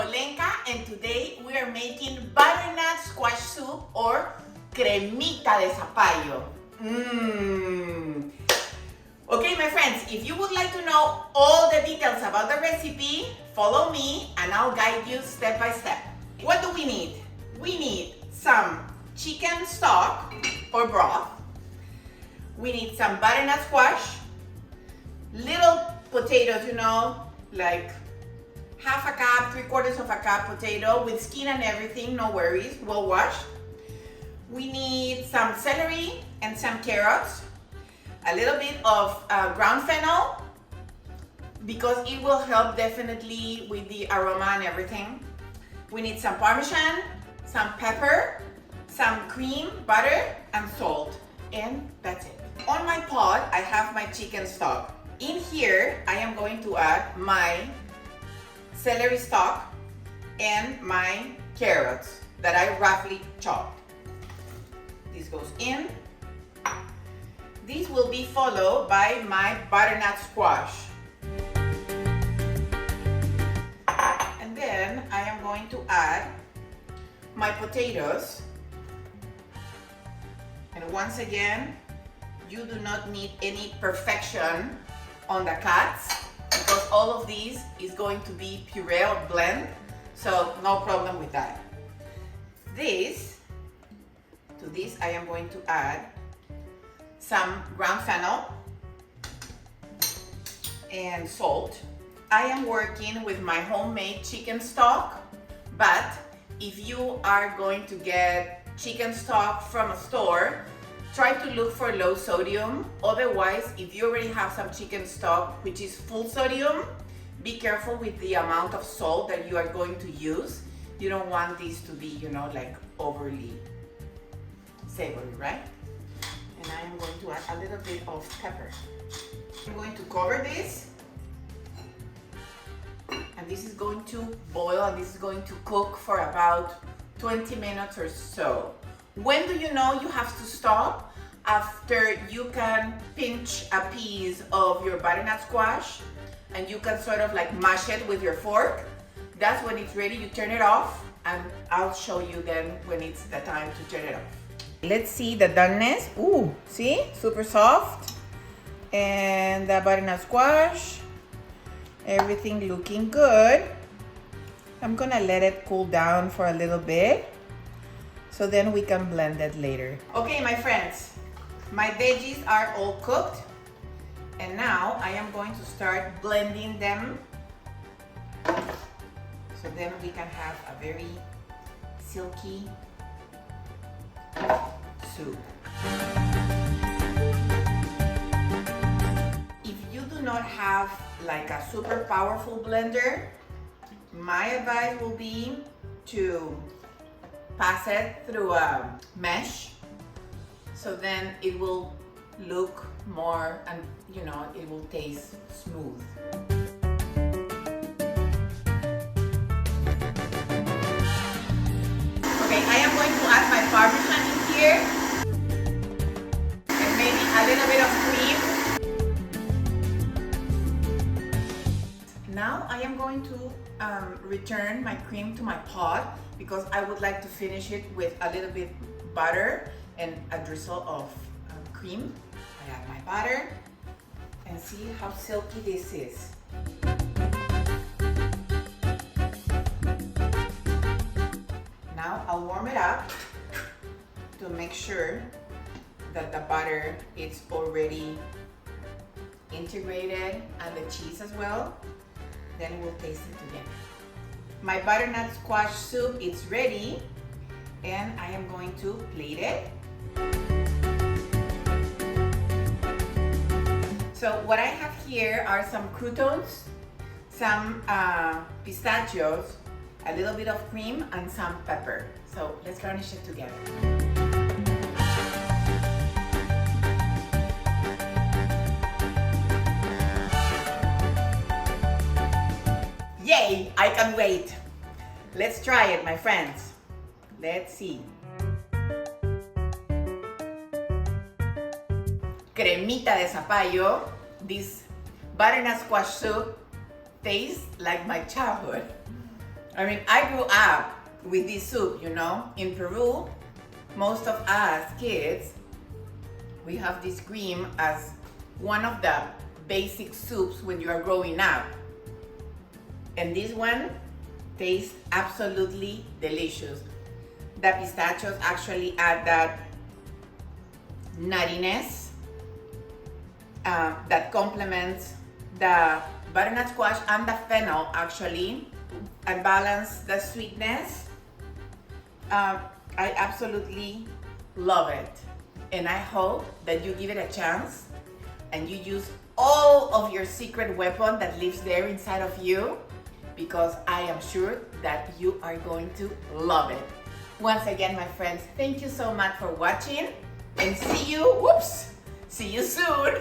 Olenka, and today we are making butternut squash soup or cremita de zapallo. Okay, my friends, if you would like to know all the details about the recipe, follow me and I'll guide you step by step. What do we need? We need some chicken stock or broth. We need some butternut squash, little potatoes, like half a cup, 3/4 of a cup potato with skin and everything, no worries, well washed. We need some celery and some carrots, a little bit of ground fennel because it will help definitely with the aroma and everything. We need some Parmesan, some pepper, some cream, butter, and salt, and that's it. On my pot, I have my chicken stock. In here, I am going to add my celery stalk and my carrots that I roughly chopped. This goes in. This will be followed by my butternut squash. And then I am going to add my potatoes. And once again, you do not need any perfection on the cuts because all of these is going to be puree or blend, so no problem with that. To this I am going to add some ground fennel and salt. I am working with my homemade chicken stock, but if you are going to get chicken stock from a store, try to look for low sodium. Otherwise, if you already have some chicken stock which is full sodium, be careful with the amount of salt that you are going to use. You don't want these to be, like overly savory, right? And I am going to add a little bit of pepper. I'm going to cover this, and this is going to boil, and this is going to cook for about 20 minutes or so. When do you know you have to stop? After you can pinch a piece of your butternut squash and you can sort of like mash it with your fork. That's when it's ready. You turn it off, and I'll show you then when it's the time to turn it off. Let's see the doneness. Ooh, see? Super soft. And the butternut squash. Everything looking good. I'm gonna let it cool down for a little bit, so then we can blend it later. Okay, my friends, my veggies are all cooked, and now I am going to start blending them, so then we can have a very silky soup. If you do not have like a super powerful blender, my advice will be to pass it through a mesh, so then it will look more, and it will taste smooth. Okay, I am going to add my Parmesan in here and maybe a little bit of cream. Now I am going to return my cream to my pot because I would like to finish it with a little bit butter and a drizzle of cream. I add my butter and see how silky this is. Now I'll warm it up to make sure that the butter is already integrated and the cheese as well. Then we'll taste it together. My butternut squash soup is ready, and I am going to plate it. So what I have here are some croutons, some pistachios, a little bit of cream, and some pepper. So let's garnish it together. Yay! I can wait. Let's try it, my friends. Let's see. Cremita de zapallo. This butternut squash soup tastes like my childhood. I mean, I grew up with this soup, you know. In Peru, most of us kids, we have this cream as one of the basic soups when you are growing up. And this one tastes absolutely delicious. The pistachios actually add that nuttiness that complements the butternut squash and the fennel actually, and balance the sweetness. I absolutely love it. And I hope that you give it a chance and you use all of your secret weapon that lives there inside of you, because I am sure that you are going to love it. Once again, my friends, thank you so much for watching, and see you soon.